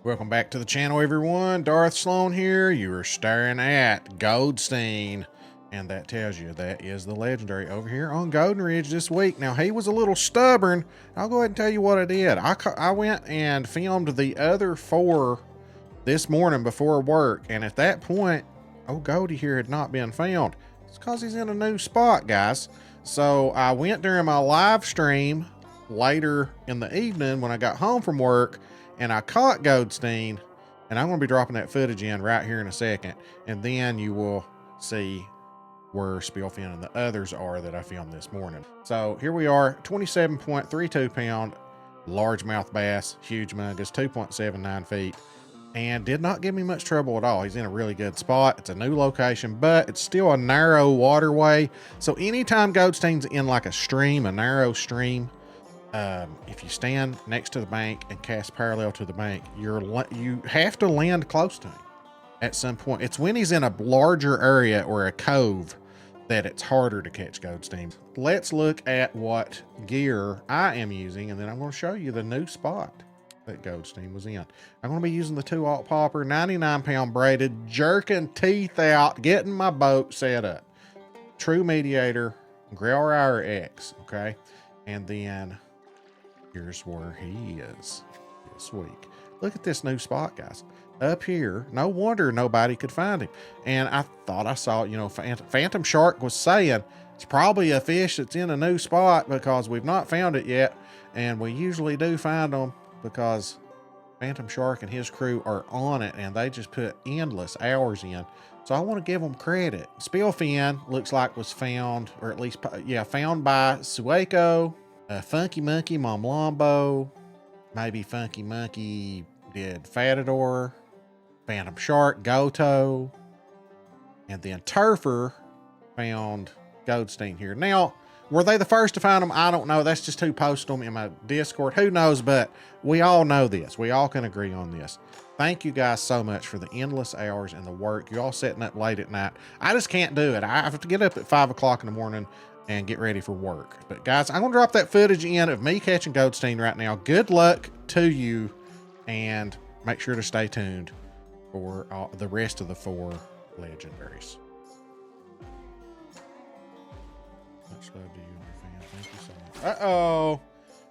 Welcome back to the channel, everyone. Darth Slone here. You are staring at Goldstein, and that tells you that is the legendary over here on Golden Ridge this week. Now, he was a little stubborn. I'll go ahead and tell you what I did. I went and filmed the other 4 this morning before work, and at that point, old Goldie here had not been found. It's because he's in a new spot, guys. So I went during my live stream later in the evening when I got home from work, and I caught Goldstein, and I'm going to be dropping that footage in right here in a second, and then you will see where Spillfin and the others are that I filmed this morning. So here we are, 27.32 pound largemouth bass, huge mungus, 2.79 feet, and did not give me much trouble at all. He's in a really good spot. It's a new location, but it's still a narrow waterway. So anytime Goldstein's in like a stream, a narrow stream, if you stand next to the bank and cast parallel to the bank, you have to land close to him at some point. It's when he's in a larger area or a cove that it's harder to catch Goldstein. Let's look at what gear I am using, and then I'm going to show you the new spot that Goldstein was in. I'm going to be using the 2-aught popper, 99 pound braided, jerking teeth out, getting my boat set up. True Mediator, Growler X, okay? And then here's where he is this week. Look at this new spot, guys. Up here, no wonder nobody could find him. And I thought I saw, you know, Phantom Shark was saying it's probably a fish that's in a new spot because we've not found it yet. And we usually do find them because Phantom Shark and his crew are on it, and they just put endless hours in. So I want to give them credit. Spillfin looks like was found, or at least, yeah, found by Sueco. Funky Monkey, Mamlambo, maybe Funky Monkey did Fatador, Phantom Shark, Goto, and then Turfer found Goldstein here. Now, were they the first to find them? I don't know. That's just who posted them in my Discord. Who knows? But we all know this. We all can agree on this. Thank you guys so much for the endless hours and the work. You all setting up late at night. I just can't do it. I have to get up at 5 o'clock in the morning and get ready for work. But guys, I'm gonna drop that footage in of me catching Goldstein right now. Good luck to you, and make sure to stay tuned for the rest of the 4 legendaries. Much love to you, my fan. Thank you so much. Uh-oh,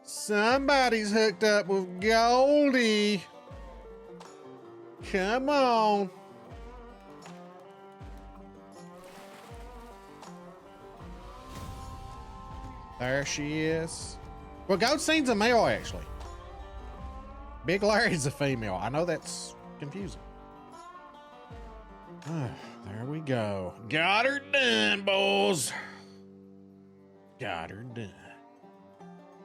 somebody's hooked up with Goldie. Come on. There she is. Well, Goldstein's a male, actually. Big Larry's a female. I know that's confusing. There we go. Got her done, boys. Got her done.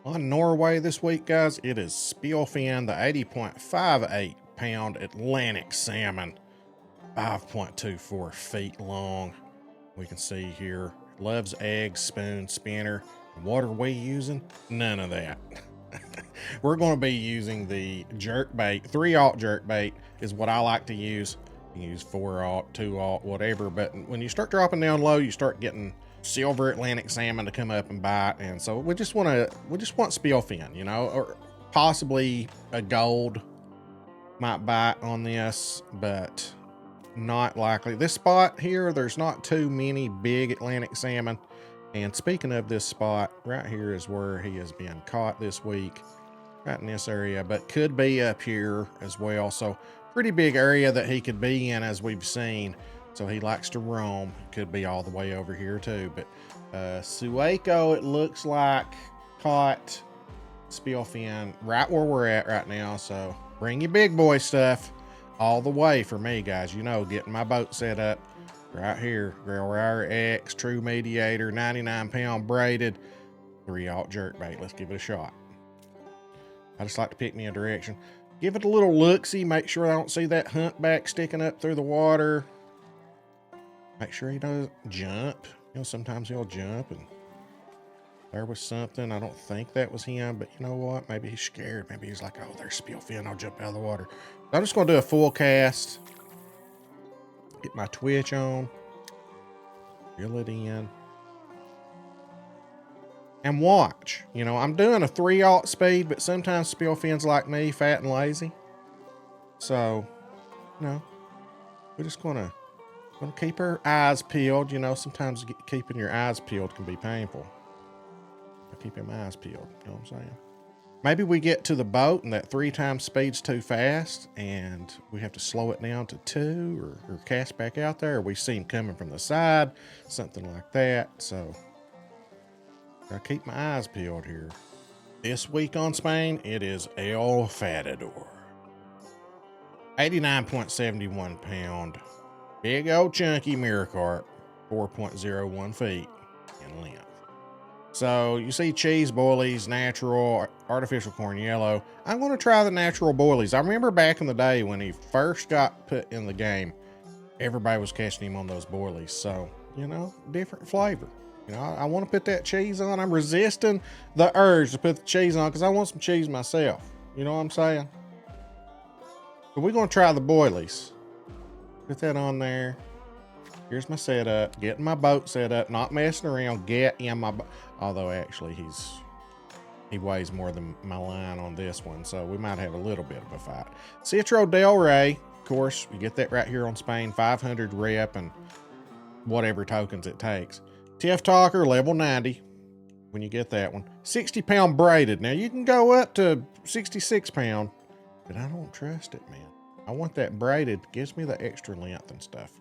On Norway this week, guys, it is Spillfin, the 80.58 pound Atlantic salmon, 5.24 feet long. We can see here, loves eggs, spoon, spinner. What are we using? None of that. We're going to be using the jerk bait. 3-aught jerk bait is what I like to use. You can use 4-aught, 2-aught, whatever. But when you start dropping down low, you start getting silver Atlantic salmon to come up and bite. And so we just want Spillfin, you know, or possibly a gold might bite on this, but not likely. This spot here, there's not too many big Atlantic salmon. And speaking of this spot, right here is where he has been caught this week, right in this area, but could be up here as well. So pretty big area that he could be in, as we've seen. So he likes to roam. Could be all the way over here too. But Sueco, it looks like, caught Spillfin right where we're at right now. So bring your big boy stuff all the way for me, guys. You know, getting my boat set up. Right here, Growler X, True Mediator, 99 pound braided, 3-aught jerkbait. Let's give it a shot. I just like to pick me a direction. Give it a little look-see. Make sure I don't see that humpback sticking up through the water. Make sure he doesn't jump. You know, sometimes he'll jump, and there was something. I don't think that was him, but you know what? Maybe he's scared. Maybe he's like, oh, there's Spillfin. I'll jump out of the water. I'm just going to do a full cast. Get my twitch on, reel it in, and watch. You know, I'm doing a 3-aught speed, but sometimes Spillfin's like me, fat and lazy. So, you know, we're just gonna keep our eyes peeled. You know, sometimes keeping your eyes peeled can be painful. Keeping my eyes peeled, you know what I'm saying? Maybe we get to the boat and that 3 times speed's too fast and we have to slow it down to 2 or cast back out there, or we see him coming from the side, something like that. So I keep my eyes peeled here. This week on Spain, it is El Matador. 89.71 pound. Big old chunky mirror carp, 4.01 feet in length. So you see cheese boilies, natural, artificial corn yellow. I'm going to try the natural boilies. I remember back in the day when he first got put in the game, everybody was catching him on those boilies. So, you know, different flavor. You know, I want to put that cheese on. I'm resisting the urge to put the cheese on because I want some cheese myself. You know what I'm saying? But we're going to try the boilies. Put that on there. Here's my setup. Getting my boat set up. Not messing around. Get in my boat. Although actually he weighs more than my line on this one. So we might have a little bit of a fight. Citro Del Rey. Of course, you get that right here on Spain. 500 rep and whatever tokens it takes. TF Talker, level 90. When you get that one. 60 pound braided. Now you can go up to 66 pound. But I don't trust it, man. I want that braided. Gives me the extra length and stuff.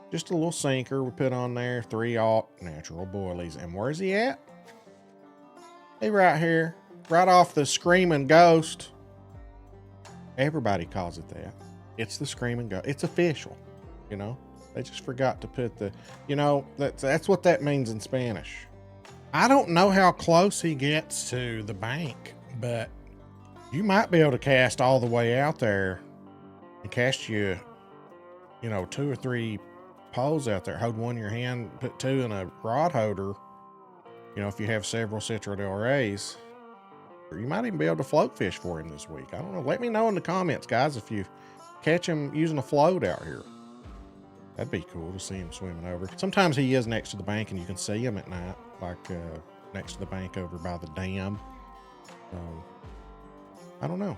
Just a little sinker we put on there. 3/0 natural boilies. And where's he at? He right here. Right off the Screaming Ghost. Everybody calls it that. It's the Screaming Ghost. It's official. You know? They just forgot to put the... You know, that's what that means in Spanish. I don't know how close he gets to the bank. But you might be able to cast all the way out there. And cast you know, 2 or 3... poles out there. Hold one in your hand, put 2 in a rod holder. You know, if you have several Citro Del Reys, or you might even be able to float fish for him this week. I don't know. Let me know in the comments, guys, if you catch him using a float out here. That'd be cool to see him swimming over. Sometimes he is next to the bank and you can see him at night, like next to the bank over by the dam. I don't know.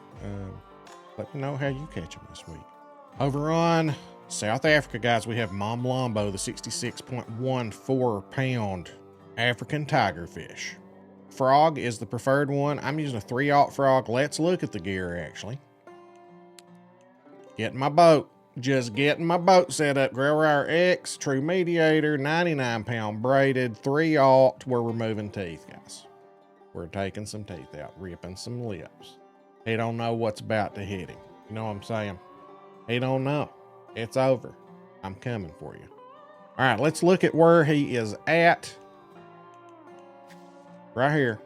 Let me know how you catch him this week. Over on South Africa, guys, we have Mamlambo, the 66.14 pound African tigerfish. Frog is the preferred one. I'm using a 3/0 frog. Let's look at the gear, actually. Getting my boat. Just getting my boat set up. Growrire X, True Mediator, 99 pound braided, 3/0. We're removing teeth, guys. We're taking some teeth out, ripping some lips. He don't know what's about to hit him. You know what I'm saying? He don't know. It's over. I'm coming for you. All right, let's look at where he is at. Right here.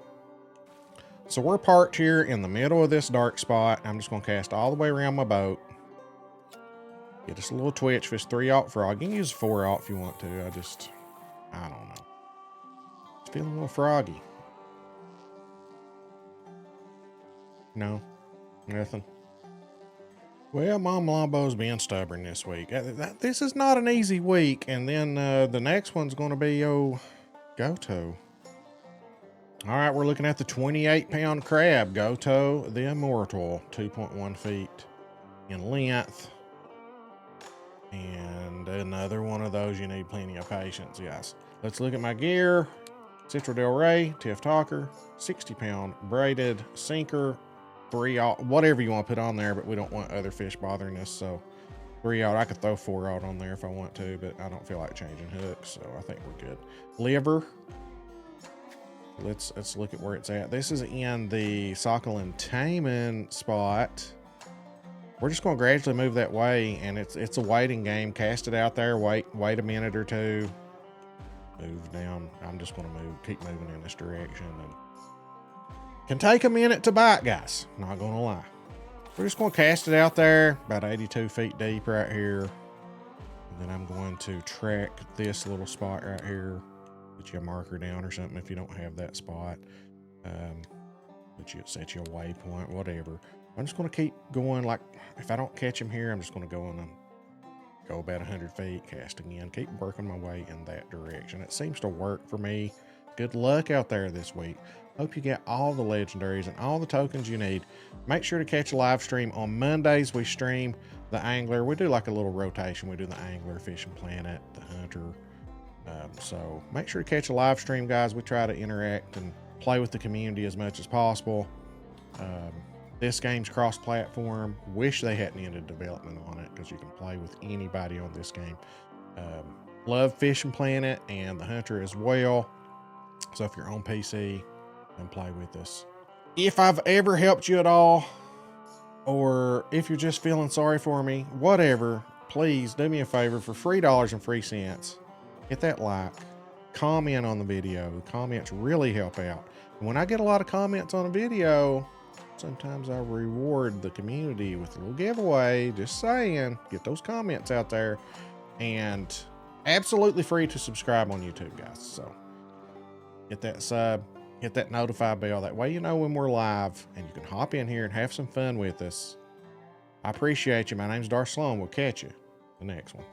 So we're parked here in the middle of this dark spot. I'm just going to cast all the way around my boat. Get us a little twitch fish, 3/0 frog. You can use 4/0 if you want to. I don't know. It's feeling a little froggy. No, nothing. Well, Mamlambo's being stubborn this week. This is not an easy week. And then the next one's going to be Goto. All right, we're looking at the 28 pound crab, Goto the Immortal, 2.1 feet in length. And another one of those, you need plenty of patience, guys. Let's look at my gear. Citro Del Rey, TF Talker, 60 pound braided sinker, 3/0, whatever you want to put on there, but we don't want other fish bothering us. So 3/0, I could throw 4/0 on there if I want to, but I don't feel like changing hooks, so I think we're good. Liver. Let's look at where it's at. This is in the Sokolin Taman spot. We're just going to gradually move that way, and it's a waiting game. Cast it out there, wait a minute or two, move down. I'm just going to keep moving in this direction. And can take a minute to bite, guys. Not going to lie. We're just going to cast it out there, about 82 feet deep right here. And then I'm going to track this little spot right here. Put you a marker down or something if you don't have that spot. Set you a waypoint, whatever. I'm just going to keep going. Like, if I don't catch him here, I'm just going to go about 100 feet, cast again, keep working my way in that direction. It seems to work for me. Good luck out there this week. Hope you get all the legendaries and all the tokens you need. Make sure to catch a live stream on Mondays. We stream the angler. We do like a little rotation. We do the angler, fishing planet, the hunter. So make sure to catch a live stream, guys. We try to interact and play with the community as much as possible. This game's cross-platform. Wish they hadn't ended development on it because you can play with anybody on this game. Love Fishing Planet and the Hunter as well. So if you're on PC, come play with us. If I've ever helped you at all, or if you're just feeling sorry for me, whatever, please do me a favor for $3 and free cents. Hit that like, comment on the video. The comments really help out. And when I get a lot of comments on a video, sometimes I reward the community with a little giveaway. Just saying, get those comments out there. And absolutely free to subscribe on YouTube, guys. So hit that sub, hit that notify bell. That way you know when we're live and you can hop in here and have some fun with us. I appreciate you. My name's Darth Slone. We'll catch you the next one.